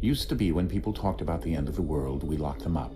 Used to be when people talked about the end of the world, we locked them up.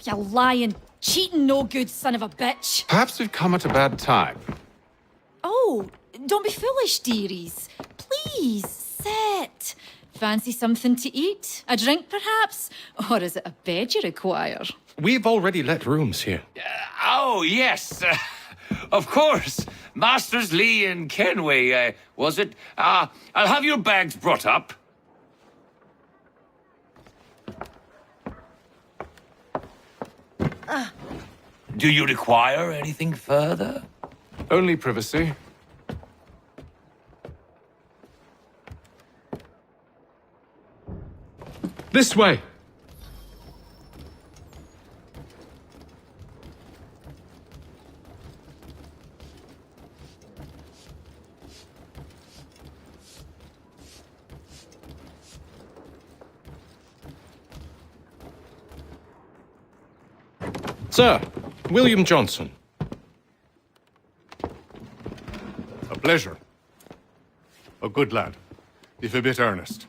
You lying, cheating, no good son of a bitch. Perhaps we've come at a bad time. Oh, don't be foolish, dearies. Please, sit. Fancy something to eat? A drink, perhaps? Or is it a bed you require? We've already let rooms here. Oh, yes. Of course. Masters Lee and Kenway, was it? I'll have your bags brought up. Do you require anything further? Only privacy. This way! Sir, William Johnson. A pleasure. A good lad, if a bit earnest.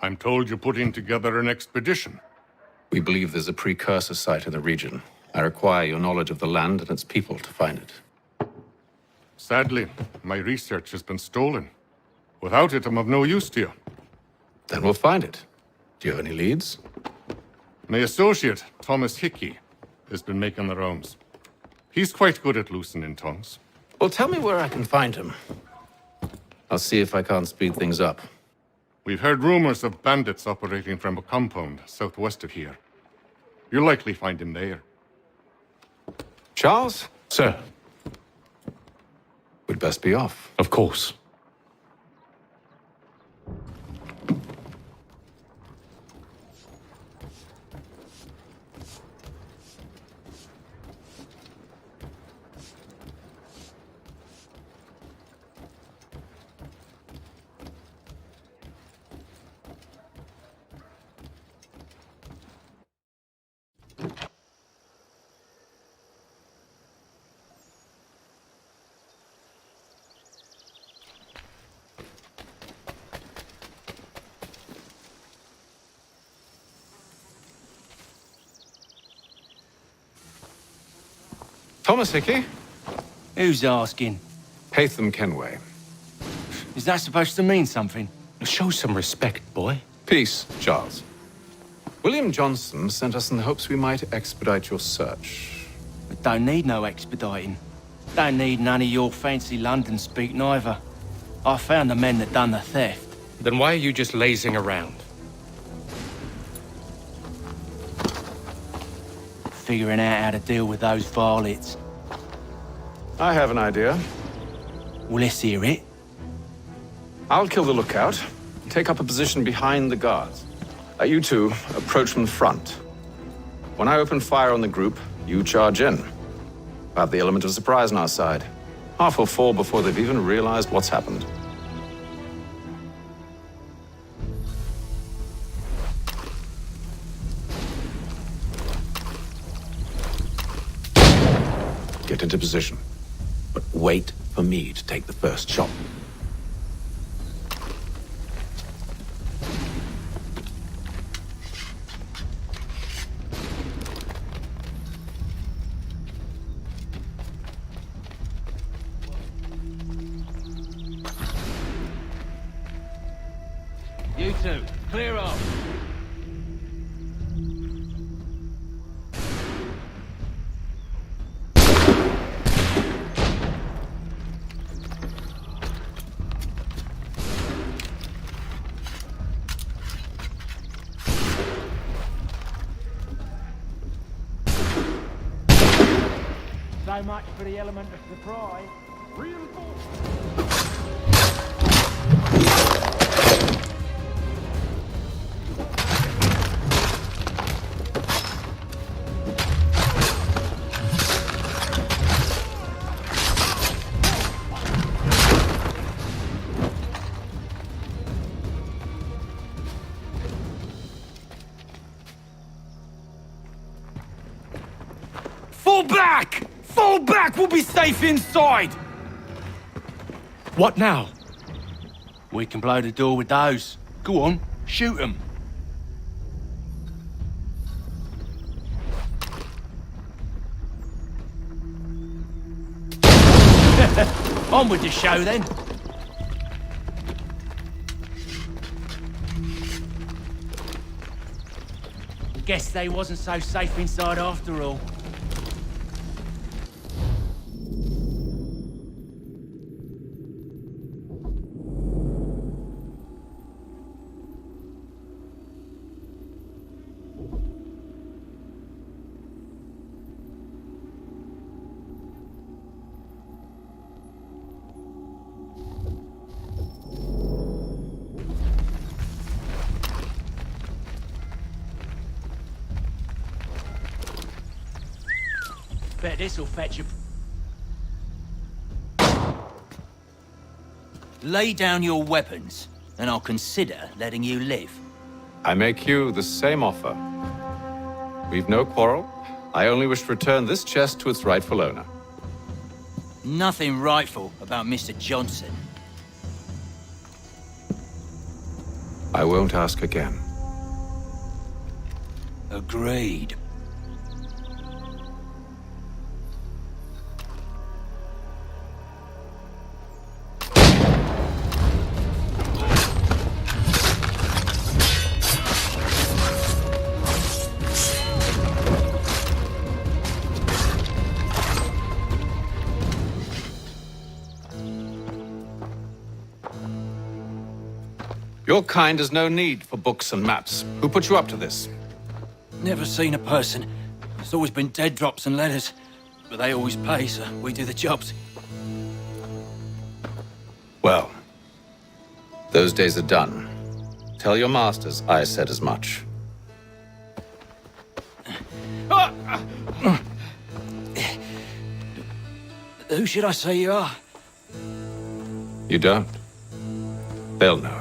I'm told you're putting together an expedition. We believe there's a precursor site in the region. I require your knowledge of the land and its people to find it. Sadly, my research has been stolen. Without it, I'm of no use to you. Then we'll find it. Do you have any leads? My associate, Thomas Hickey, has been making the rounds. He's quite good at loosening tongues. Well, tell me where I can find him. I'll see if I can't speed things up. We've heard rumors of bandits operating from a compound southwest of here. You'll likely find him there. Charles? Sir. We'd best be off. Of course. Thomas Hickey? Who's asking? Haytham Kenway. Is that supposed to mean something? Show some respect, boy. Peace, Charles. William Johnson sent us in the hopes we might expedite your search. We don't need no expediting. Don't need none of your fancy London speak neither. I found the men that done the theft. Then why are you just lazing around? Figuring out how to deal with those varlets. I have an idea. Well, let's hear it. I'll kill the lookout and take up a position behind the guards. You two approach from the front. When I open fire on the group, you charge in. Have the element of surprise on our side. Half will fall before they've even realized what's happened. Get into position, but wait for me to take the first shot. You two, clear off. So much for the element of surprise. Fall back! Fall back! We'll be safe inside! What now? We can blow the door with those. Go on, shoot them. On with the show then. Guess they wasn't so safe inside after all. Bet this'll fetch you. Lay down your weapons, and I'll consider letting you live. I make you the same offer. We've no quarrel. I only wish to return this chest to its rightful owner. Nothing rightful about Mr. Johnson. I won't ask again. Agreed. Your kind has no need for books and maps. Who put you up to this? Never seen a person. It's always been dead drops and letters. But they always pay, so we do the jobs. Well, those days are done. Tell your masters I said as much. Who should I say you are? You don't? They'll know.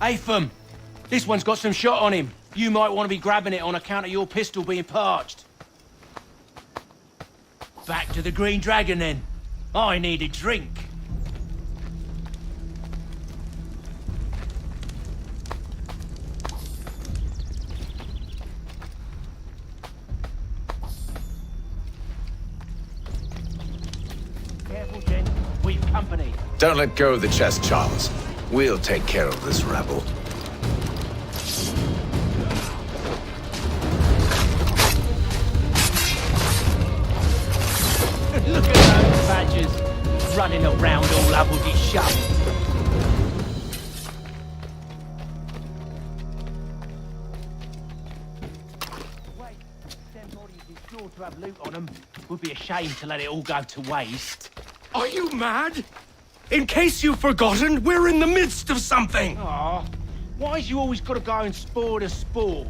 Atham, this one's got some shot on him. You might want to be grabbing it on account of your pistol being parched. Back to the Green Dragon, then. I need a drink. Careful, Jen. We've company. Don't let go of the chest, Charles. We'll take care of this rabble. Look at those badgers running around all hubbledy shut. Wait, them bodies is sure to have loot on them. Would be a shame to let it all go to waste. Are you mad? In case you've forgotten, we're in the midst of something! Aw, why's you always got to go and spoil the sport?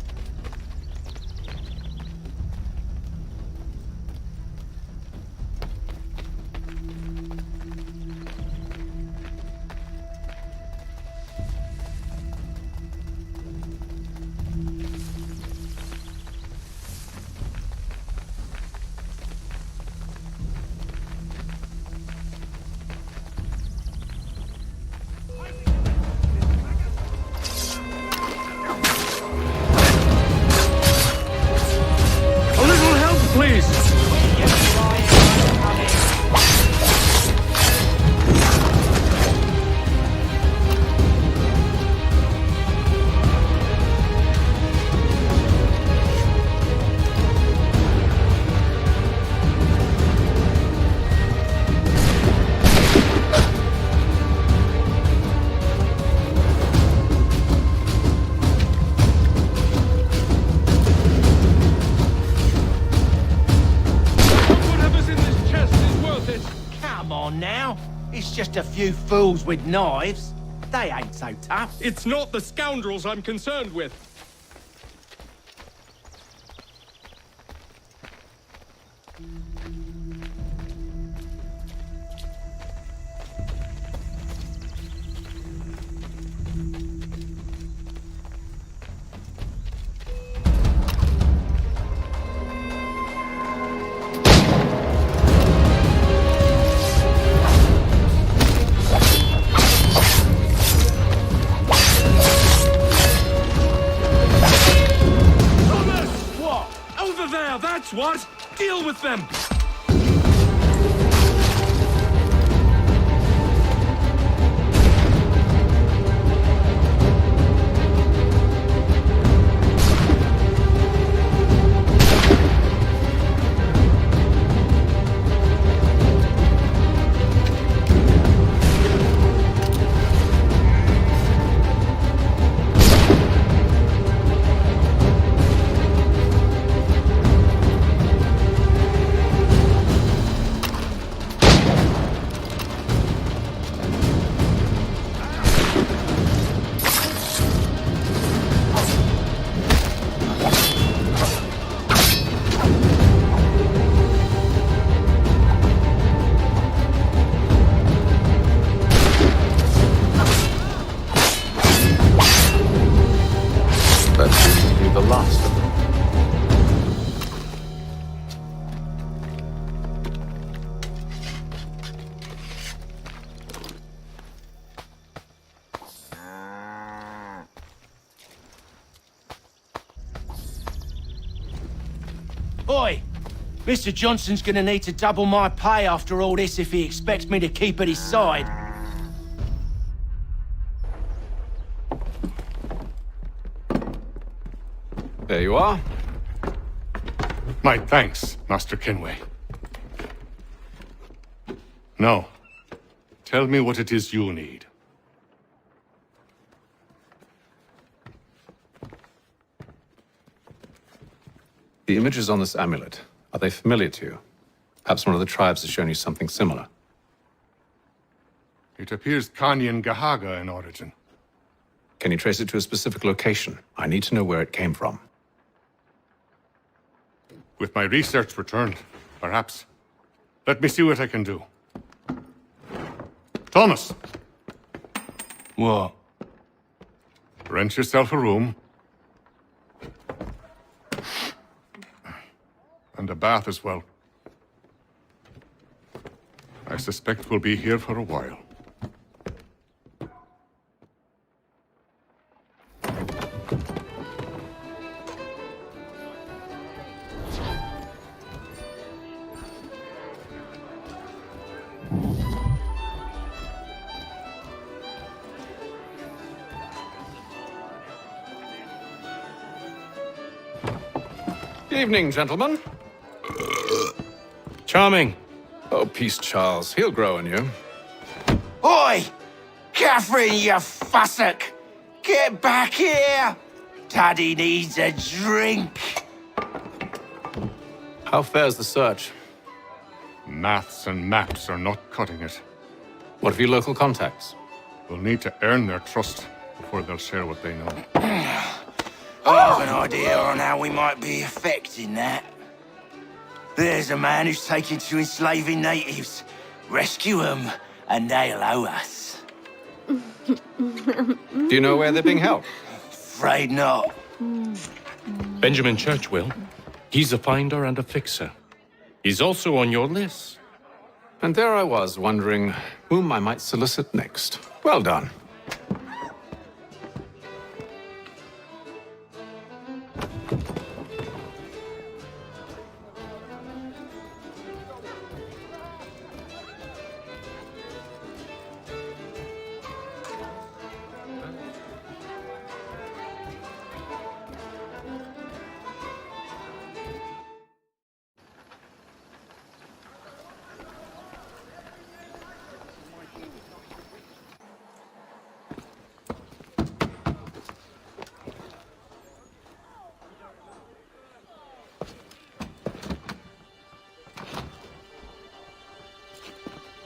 a few fools with knives. They ain't so tough. It's not the scoundrels I'm concerned with. That's what! Deal with them! That seems to be the last of them. Oi! Mr. Johnson's gonna need to double my pay after all this if he expects me to keep at his side. There you are. My thanks, Master Kenway. Now, tell me what it is you need. The images on this amulet, are they familiar to you? Perhaps one of the tribes has shown you something similar. It appears Kanyan Gahaga in origin. Can you trace it to a specific location? I need to know where it came from. With my research returned, perhaps. Let me see what I can do. Thomas! What? Rent yourself a room. And a bath as well. I suspect we'll be here for a while. Evening, gentlemen. Charming. Oh, peace, Charles. He'll grow on you. Oi! Catherine, you fussock! Get back here! Taddy needs a drink. How fares the search? Maths and maps are not cutting it. What of your local contacts? We'll need to earn their trust before they'll share what they know. I have an idea on how we might be affecting that. There's a man who's taken to enslaving natives. Rescue them, and they'll owe us. Do you know where they're being held? Afraid not. Benjamin Churchwill. He's a finder and a fixer. He's also on your list. And there I was, wondering whom I might solicit next. Well done.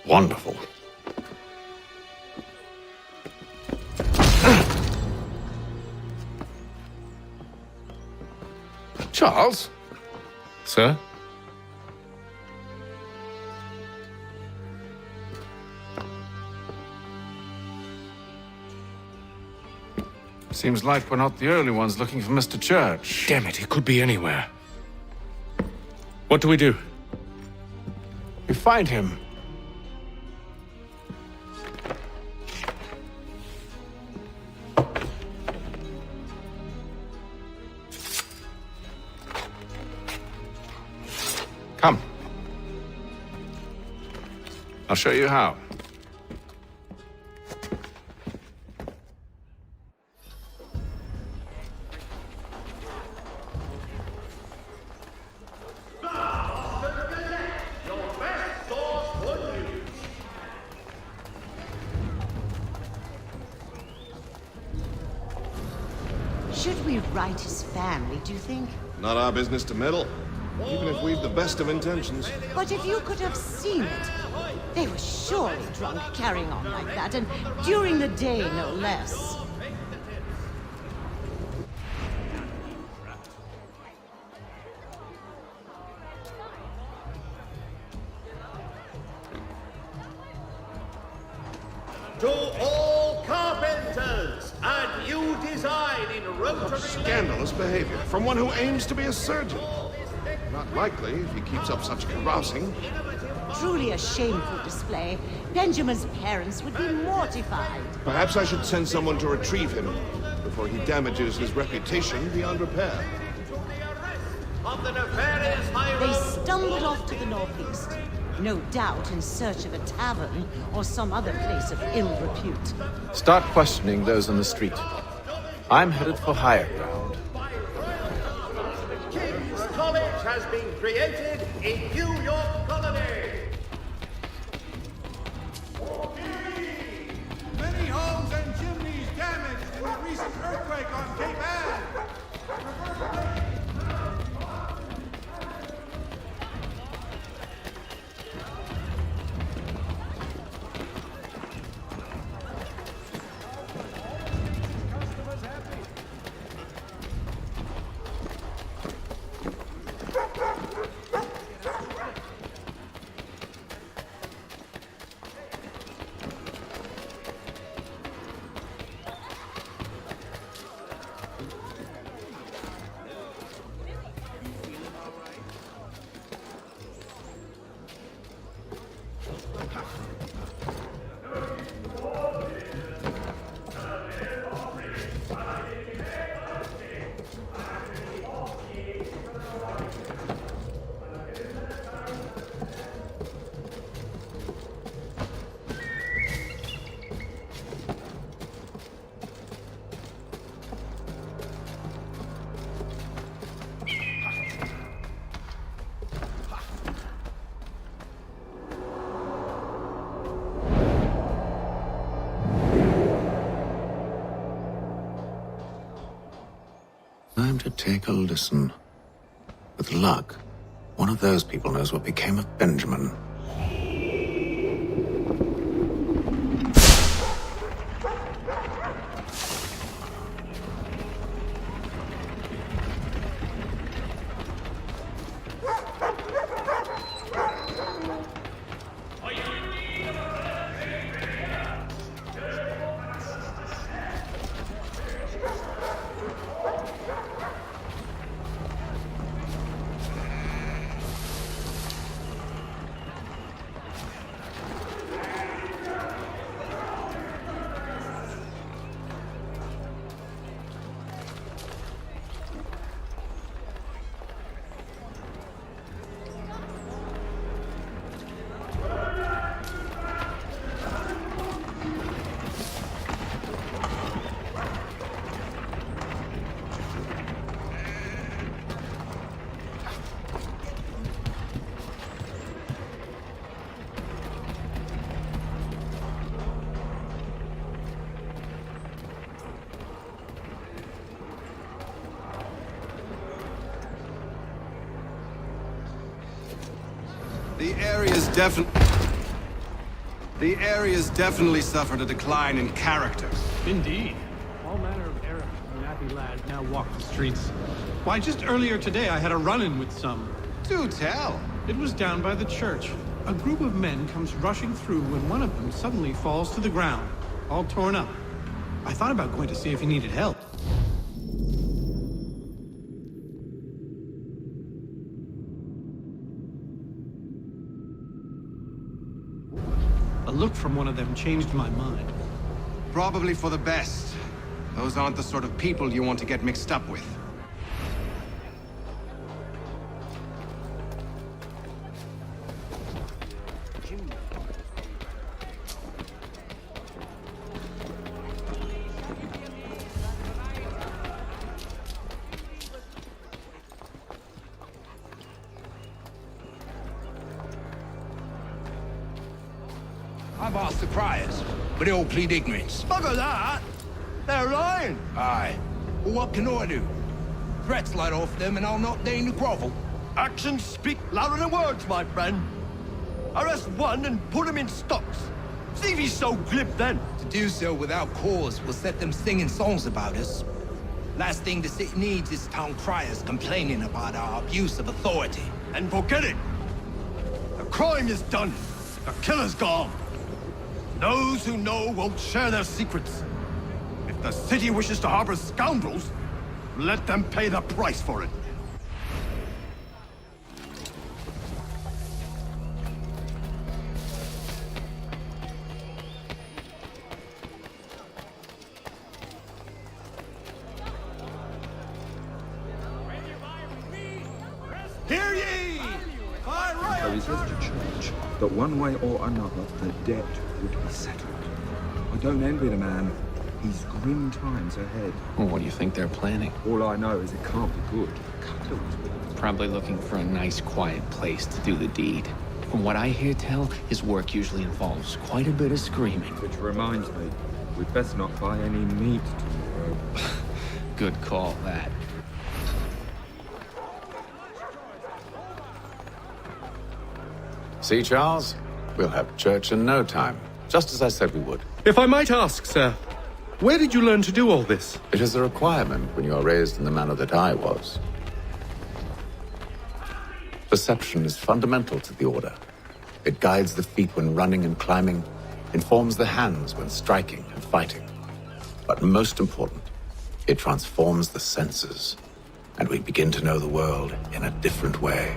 Wonderful. Charles? Sir? Seems like we're not the only ones looking for Mr. Church. Damn it, he could be anywhere. What do we do? We find him. Come. I'll show you how. Should we write his family, do you think? Not our business to meddle, even if we've the best of intentions. But if you could have seen it, they were surely drunk carrying on like that, and during the day, no less. To all carpenters, a new design in rotary... Scandalous behavior from one who aims to be a surgeon. Not likely if he keeps up such carousing. Truly a shameful display. Benjamin's parents would be mortified. Perhaps I should send someone to retrieve him before he damages his reputation beyond repair. Of the nefarious high They road... stumbled off to the northeast, no doubt in search of a tavern or some other place of ill repute. Start questioning those on the street. I'm headed for higher ground. King's College has been created in New York Colony. Many homes and chimneys damaged in the recent earthquake on Cape Ann. Time to take a listen. With luck, one of those people knows what became of Benjamin. The area's definitely suffered a decline in character. Indeed. All manner of error Happy lad now walk the streets. Why, just earlier today I had a run-in with some. Do tell. It was down by the church. A group of men comes rushing through when one of them suddenly falls to the ground, all torn up. I thought about going to see if he needed help. A look from one of them changed my mind. Probably for the best. Those aren't the sort of people you want to get mixed up with. I've asked the criers, but they all plead ignorance. Bugger that! They're lying! Aye. Well, what can I do? Threats light off them and I'll not deign to grovel. Actions speak louder than words, my friend. Arrest one and put him in stocks. See if he's so glib then. To do so without cause will set them singing songs about us. Last thing the city needs is town criers complaining about our abuse of authority. And forget it. The crime is done. The killer's gone. Those who know won't share their secrets. If the city wishes to harbor scoundrels, let them pay the price for it. Hear ye! So he says to church that one way or another the debt would be settled. I don't envy the man. He's grim times ahead. Well, what do you think they're planning? All I know is it can't be good. Probably looking for a nice, quiet place to do the deed. From what I hear tell, his work usually involves quite a bit of screaming. Which reminds me, we'd best not buy any meat tomorrow. Good call, that. See, Charles? We'll have church in no time, just as I said we would. If I might ask, sir, where did you learn to do all this? It is a requirement when you are raised in the manner that I was. Perception is fundamental to the Order. It guides the feet when running and climbing, informs the hands when striking and fighting. But most important, it transforms the senses, and we begin to know the world in a different way.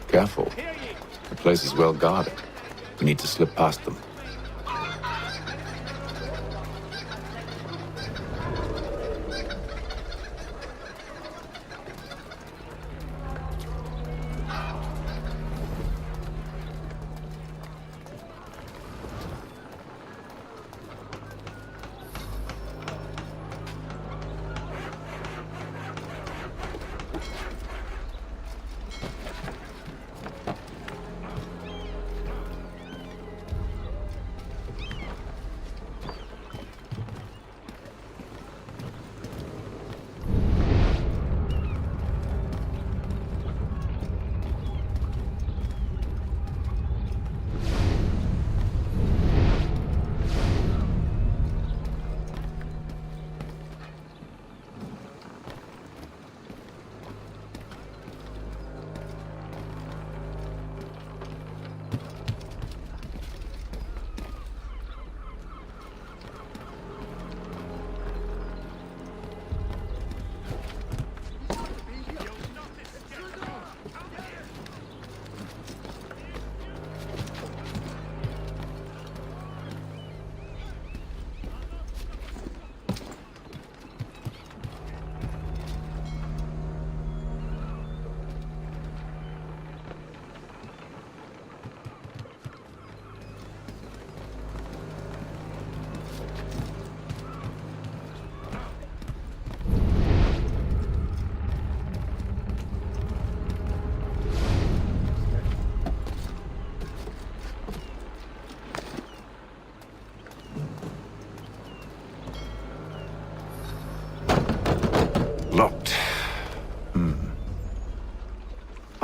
Careful. The place is well guarded. We need to slip past them.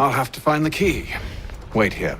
I'll have to find the key. Wait here.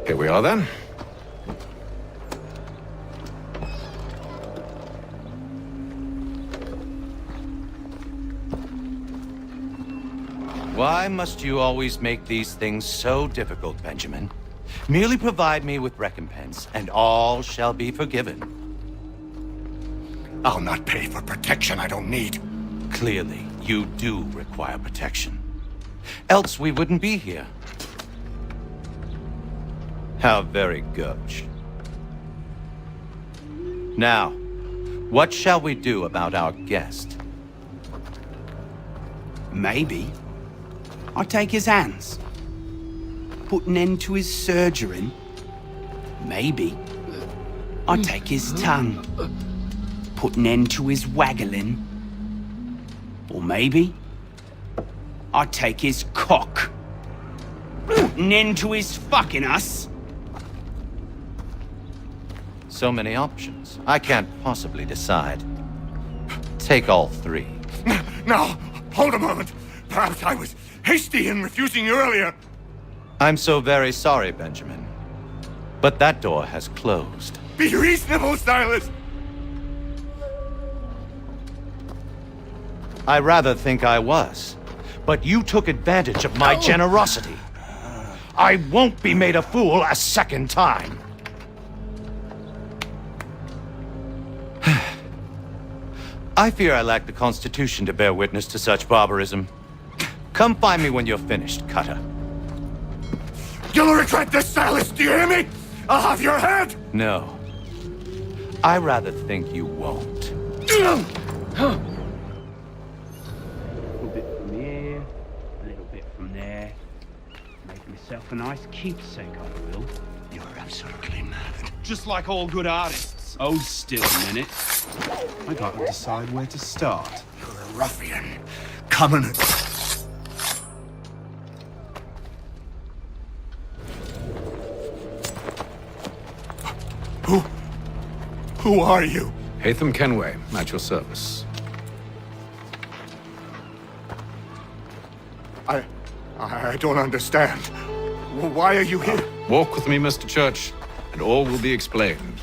Here we are, then. Why must you always make these things so difficult, Benjamin? Merely provide me with recompense, and all shall be forgiven. I'll not pay for protection I don't need. Clearly, you do require protection. Else we wouldn't be here. How very gauche. Now, what shall we do about our guest? Maybe I'll take his hands. Put an end to his surgering. Maybe I'll take his tongue. Put an end to his waggling. Or maybe I'll take his cock. Put an end to his fucking us. So many options. I can't possibly decide. Take all three. Now, hold a moment. Perhaps I was hasty in refusing you earlier. I'm so very sorry, Benjamin. But that door has closed. Be reasonable, Silas! I rather think I was. But you took advantage of my generosity. I won't be made a fool a second time. I fear I lack the constitution to bear witness to such barbarism. Come find me when you're finished, Cutter. You'll regret this, Silas, do you hear me? I'll have your head! No. I rather think you won't. A little bit from here, a little bit from there. Make myself a nice keepsake, I will. You're absolutely mad. Just like all good artists. Hold still a minute. I gotta decide where to start. You're a ruffian. Coming. Who are you? Hatham Kenway, at your service. I don't understand. Why are you here? Walk with me, Mr. Church, and all will be explained.